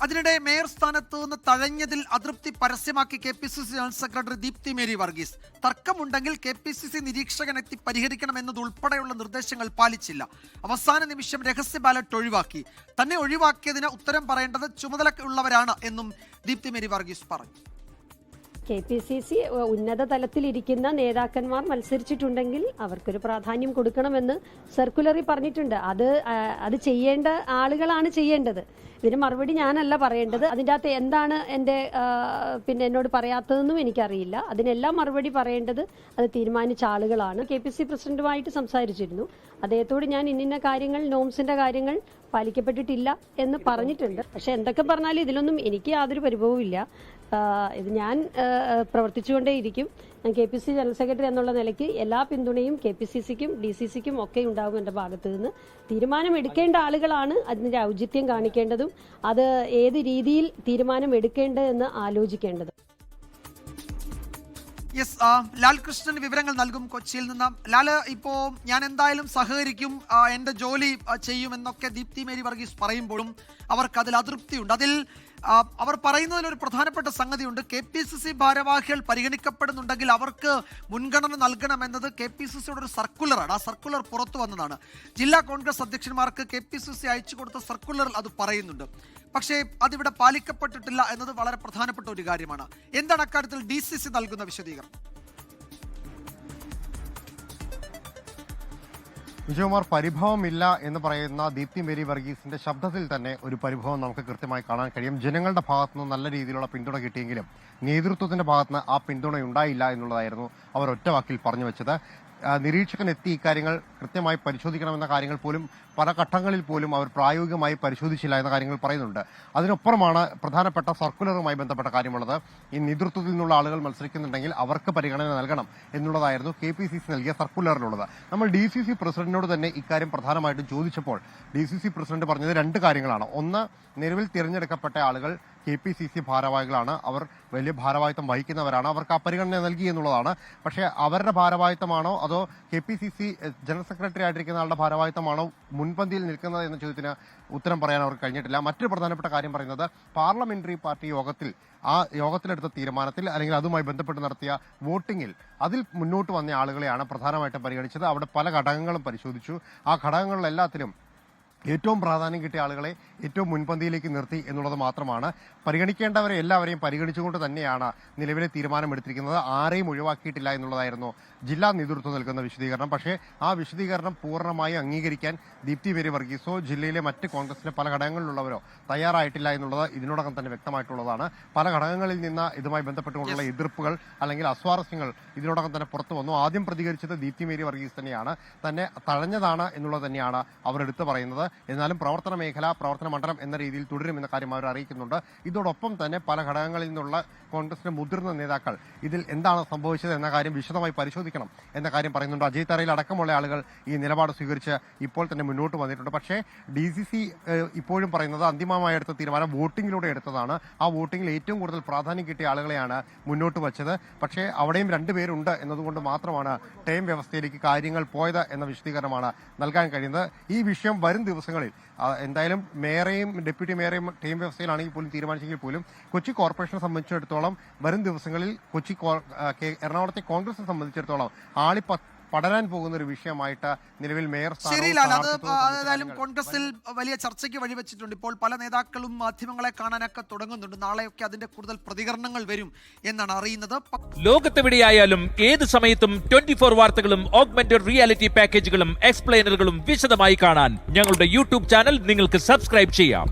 അതിനിടെ മേയർ സ്ഥാനത്ത് നിന്ന് തഴഞ്ഞതിൽ അതൃപ്തി പരസ്യമാക്കി KPCC general secretary Deepthi Mary Varghese. തർക്കമുണ്ടെങ്കിൽ KPCC നിരീക്ഷകനെത്തി പരിഹരിക്കണമെന്നതുൾപ്പെടെയുള്ള നിർദ്ദേശങ്ങൾ പാലിച്ചില്ല. അവസാന നിമിഷം രഹസ്യ ബാലറ്റ് ഒഴിവാക്കി. തന്നെ ഒഴിവാക്കിയതിന് ഉത്തരം പറയേണ്ടത് ചുമതലയുള്ളവരാണ് എന്നും ദീപ്തി മേരി വർഗീസ് പറഞ്ഞു. KPCC ഉന്നത തലത്തിലിരിക്കുന്ന നേതാക്കന്മാർ മത്സരിച്ചിട്ടുണ്ടെങ്കിൽ അവർക്കൊരു പ്രാധാന്യം കൊടുക്കണമെന്ന് സർക്കുലറിൽ പറഞ്ഞിട്ടുണ്ട്. അത് ചെയ്യേണ്ട ആളുകളാണ് ചെയ്യേണ്ടത്. ഇതിന് മറുപടി ഞാനല്ല പറയേണ്ടത്. അതിൻ്റെ അകത്ത് എന്താണ് എന്നോട് പറയാത്തതെന്നും എനിക്കറിയില്ല. അതിനെല്ലാം മറുപടി പറയേണ്ടത് അത് തീരുമാനിച്ച ആളുകളാണ്. KPCC പ്രസിഡന്റുമായിട്ട് സംസാരിച്ചിരുന്നു. അദ്ദേഹത്തോട് ഞാൻ ഇന്ന കാര്യങ്ങൾ, നോംസിന്റെ കാര്യങ്ങൾ പാലിക്കപ്പെട്ടിട്ടില്ല എന്ന് പറഞ്ഞിട്ടുണ്ട്. പക്ഷെ എന്തൊക്കെ പറഞ്ഞാലും ഇതിലൊന്നും എനിക്ക് യാതൊരു പരിഭവവും ഇല്ല. ഇത് ഞാൻ പ്രവർത്തിച്ചുകൊണ്ടേയിരിക്കും. ഞാൻ KPCC ജനറൽ സെക്രട്ടറി എന്നുള്ള നിലയ്ക്ക് എല്ലാ പിന്തുണയും KPCCക്കും DCCക്കും ഒക്കെ ഉണ്ടാകും. എൻ്റെ ഭാഗത്തു നിന്ന് തീരുമാനമെടുക്കേണ്ട ആളുകളാണ് അതിൻ്റെ ഔചിത്യം കാണിക്കേണ്ടതും അത് ഏത് രീതിയിൽ തീരുമാനം എടുക്കേണ്ടതെന്ന് ആലോചിക്കേണ്ടത്. ലാൽകൃഷ്ണൻ വിവരങ്ങൾ നൽകും കൊച്ചിയിൽ നിന്ന്. ലാല്, ഇപ്പോ ഞാൻ എന്തായാലും സഹകരിക്കും, എന്റെ ജോലി ചെയ്യുമെന്നൊക്കെ ദീപ്തി മേരി വർഗീസ് പറയുമ്പോഴും അവർക്ക് അതിൽ അതൃപ്തിയുണ്ട്. അതിൽ അവർ പറയുന്നതിൽ ഒരു പ്രധാനപ്പെട്ട സംഗതിയുണ്ട്. KPCC ഭാരവാഹികൾ പരിഗണിക്കപ്പെടുന്നുണ്ടെങ്കിൽ അവർക്ക് മുൻഗണന നൽകണമെന്നത് KPCCയുടെ ഒരു സർക്കുലറാണ്. ആ സർക്കുലർ പുറത്തു വന്നതാണ്. ജില്ലാ കോൺഗ്രസ് അധ്യക്ഷന്മാർക്ക് KPCC അയച്ചു കൊടുത്ത സർക്കുലറിൽ അത് പറയുന്നുണ്ട്. പക്ഷേ അതിവിടെ പാലിക്കപ്പെട്ടിട്ടില്ല എന്നത് വളരെ പ്രധാനപ്പെട്ട ഒരു കാര്യമാണ്. എന്താണ് അക്കാര്യത്തിൽ DCC നൽകുന്ന വിശദീകരണം? വിജയകുമാർ, പരിഭവമില്ല എന്ന് പറയുന്ന ദീപ്തി മേരി വർഗീസിന്റെ ശബ്ദത്തിൽ തന്നെ ഒരു പരിഭവം നമുക്ക് കൃത്യമായി കാണാൻ കഴിയും. ജനങ്ങളുടെ ഭാഗത്തുനിന്ന് നല്ല രീതിയിലുള്ള പിന്തുണ കിട്ടിയെങ്കിലും നേതൃത്വത്തിന്റെ ഭാഗത്തുനിന്ന് ആ പിന്തുണ ഉണ്ടായില്ല എന്നുള്ളതായിരുന്നു അവർ ഒറ്റവാക്കിൽ പറഞ്ഞു വെച്ചത്. നിരീക്ഷകൻ എത്തി ഇക്കാര്യങ്ങൾ കൃത്യമായി പരിശോധിക്കണമെന്ന കാര്യങ്ങൾ പോലും പല ഘട്ടങ്ങളിൽ പോലും അവർ പ്രായോഗികമായി പരിശോധിച്ചില്ല എന്ന കാര്യങ്ങൾ പറയുന്നുണ്ട്. അതിനൊപ്പുറമാണ് പ്രധാനപ്പെട്ട സർക്കുലറുമായി ബന്ധപ്പെട്ട കാര്യമുള്ളത്. ഈ നേതൃത്വത്തിൽ നിന്നുള്ള ആളുകൾ മത്സരിക്കുന്നുണ്ടെങ്കിൽ അവർക്ക് പരിഗണന നൽകണം എന്നുള്ളതായിരുന്നു KPCC നൽകിയ സർക്കുലറിലുള്ളത്. നമ്മൾ DCC പ്രസിഡന്റിനോട് തന്നെ ഇക്കാര്യം പ്രധാനമായിട്ടും ചോദിച്ചപ്പോൾ DCC പ്രസിഡന്റ് പറഞ്ഞത് രണ്ട് കാര്യങ്ങളാണ്. ഒന്ന്, നിലവിൽ തിരഞ്ഞെടുക്കപ്പെട്ട ആളുകൾ KPCC ഭാരവാഹികളാണ്, അവർ വലിയ ഭാരവാഹിത്വം വഹിക്കുന്നവരാണ്, അവർക്ക് ആ പരിഗണന നൽകി എന്നുള്ളതാണ്. പക്ഷേ അവരുടെ ഭാരവാഹിത്വമാണോ അതോ KPCC ജനറൽ സെക്രട്ടറി ആയിട്ടിരിക്കുന്ന ആളുടെ ഭാരവാഹിത്വമാണോ മുൻപന്തിയിൽ നിൽക്കുന്നത് എന്ന ചോദ്യത്തിന് ഉത്തരം പറയാൻ അവർക്ക് കഴിഞ്ഞിട്ടില്ല. മറ്റൊരു പ്രധാനപ്പെട്ട കാര്യം പറയുന്നത് പാർലമെന്ററി പാർട്ടി യോഗത്തിലെടുത്ത തീരുമാനത്തിൽ അല്ലെങ്കിൽ അതുമായി ബന്ധപ്പെട്ട് നടത്തിയ വോട്ടിംഗിൽ അതിൽ മുന്നോട്ട് വന്ന ആളുകളെയാണ് പ്രധാനമായിട്ടും പരിഗണിച്ചത്. അവിടെ പല ഘടകങ്ങളും പരിശോധിച്ചു. ആ ഘടകങ്ങളിലെല്ലാത്തിലും ഏറ്റവും പ്രാധാന്യം കിട്ടിയ ആളുകളെ ഏറ്റവും മുൻപന്തിയിലേക്ക് നിർത്തി എന്നുള്ളത് മാത്രമാണ്. പരിഗണിക്കേണ്ടവരെ എല്ലാവരെയും പരിഗണിച്ചുകൊണ്ട് തന്നെയാണ് നിലവിലെ തീരുമാനമെടുത്തിരിക്കുന്നത്. ആരെയും ഒഴിവാക്കിയിട്ടില്ല എന്നുള്ളതായിരുന്നു ജില്ലാ നേതൃത്വം നൽകുന്ന വിശദീകരണം. പക്ഷേ ആ വിശദീകരണം പൂർണ്ണമായി അംഗീകരിക്കാൻ ദീപ്തി മേരി വർഗീസോ ജില്ലയിലെ മറ്റ് കോൺഗ്രസിലെ പല ഘടകങ്ങളിലുള്ളവരോ തയ്യാറായിട്ടില്ല എന്നുള്ളത് ഇതിനോടകം തന്നെ വ്യക്തമായിട്ടുള്ളതാണ്. പല ഘടകങ്ങളിൽ നിന്ന് ഇതുമായി ബന്ധപ്പെട്ടുകൊണ്ടുള്ള എതിർപ്പുകൾ അല്ലെങ്കിൽ അസ്വാരസ്യങ്ങൾ ഇതിനോടകം തന്നെ പുറത്തു വന്നു. ആദ്യം പ്രതികരിച്ചത് ദീപ്തി മേരി വർഗീസ് തന്നെയാണ്. തന്നെ തഴഞ്ഞതാണ് എന്നുള്ളത് തന്നെയാണ് അവർ എടുത്തു പറയുന്നത്. എന്നാലും പ്രവർത്തന മേഖല, പ്രവർത്തന മണ്ഡലം എന്ന രീതിയിൽ തുടരുമെന്ന കാര്യം അവർ അറിയിക്കുന്നുണ്ട്. ഇതോടൊപ്പം തന്നെ പല ഘടകങ്ങളിൽ നിന്നുള്ള കോൺഗ്രസിന്റെ മുതിർന്ന നേതാക്കൾ ഇതിൽ എന്താണ് സംഭവിച്ചത് എന്ന കാര്യം വിശദമായി പരിശോധിക്കണം എന്ന കാര്യം പറയുന്നുണ്ട്. അജയ് തറയിൽ അടക്കമുള്ള ആളുകൾ ഈ നിലപാട് സ്വീകരിച്ച് ഇപ്പോൾ തന്നെ മുന്നോട്ട് വന്നിട്ടുണ്ട്. പക്ഷേ DCC ഇപ്പോഴും പറയുന്നത് അന്തിമമായി എടുത്ത തീരുമാനം വോട്ടിങ്ങിലൂടെ എടുത്തതാണ്. ആ വോട്ടിങ്ങിൽ ഏറ്റവും കൂടുതൽ പ്രാധാന്യം കിട്ടിയ ആളുകളെയാണ് മുന്നോട്ട് വച്ചത്. പക്ഷേ അവിടെയും രണ്ടുപേരുണ്ട് എന്നതുകൊണ്ട് മാത്രമാണ് ടൈം വ്യവസ്ഥയിലേക്ക് കാര്യങ്ങൾ പോയത് എന്ന വിശദീകരണമാണ് നൽകാൻ കഴിയുന്നത്. ഈ വിഷയം വരും ദിവസങ്ങളിൽ എന്തായാലും മേയറെയും ഡെപ്യൂട്ടി മേയറെയും ടൈം വ്യവസ്ഥയിലാണെങ്കിൽ പോലും തീരുമാനിച്ചെങ്കിൽ പോലും കൊച്ചി കോർപ്പറേഷനെ സംബന്ധിച്ചിടത്തോളം വരും ദിവസങ്ങളിൽ എറണാകുളത്തെ കോൺഗ്രസിനെ സംബന്ധിച്ചിടത്തോളം പടരാൻ പോകുന്ന ഒരു വിഷയമായിട്ട് നിലവിൽ മേയർ ഏതായാലും കോൺഗ്രസിൽ വലിയ ചർച്ചയ്ക്ക് വഴിവെച്ചിട്ടുണ്ട്. ഇപ്പോൾ പല നേതാക്കളും മാധ്യമങ്ങളെ കാണാനൊക്കെ തുടങ്ങുന്നുണ്ട്. നാളെയൊക്കെ അതിന്റെ കൂടുതൽ പ്രതികരണങ്ങൾ വരും എന്നാണ് അറിയുന്നത്. ലോകത്തെവിടെയായാലും ഏത് സമയത്തും 24 വാർത്തകളും ഓഗ്മെന്റഡ് റിയാലിറ്റി പാക്കേജുകളും എക്സ്പ്ലെയിനറുകളും വിശദമായി കാണാൻ ഞങ്ങളുടെ YouTube ചാനൽ നിങ്ങൾക്ക് സബ്സ്ക്രൈബ് ചെയ്യാം.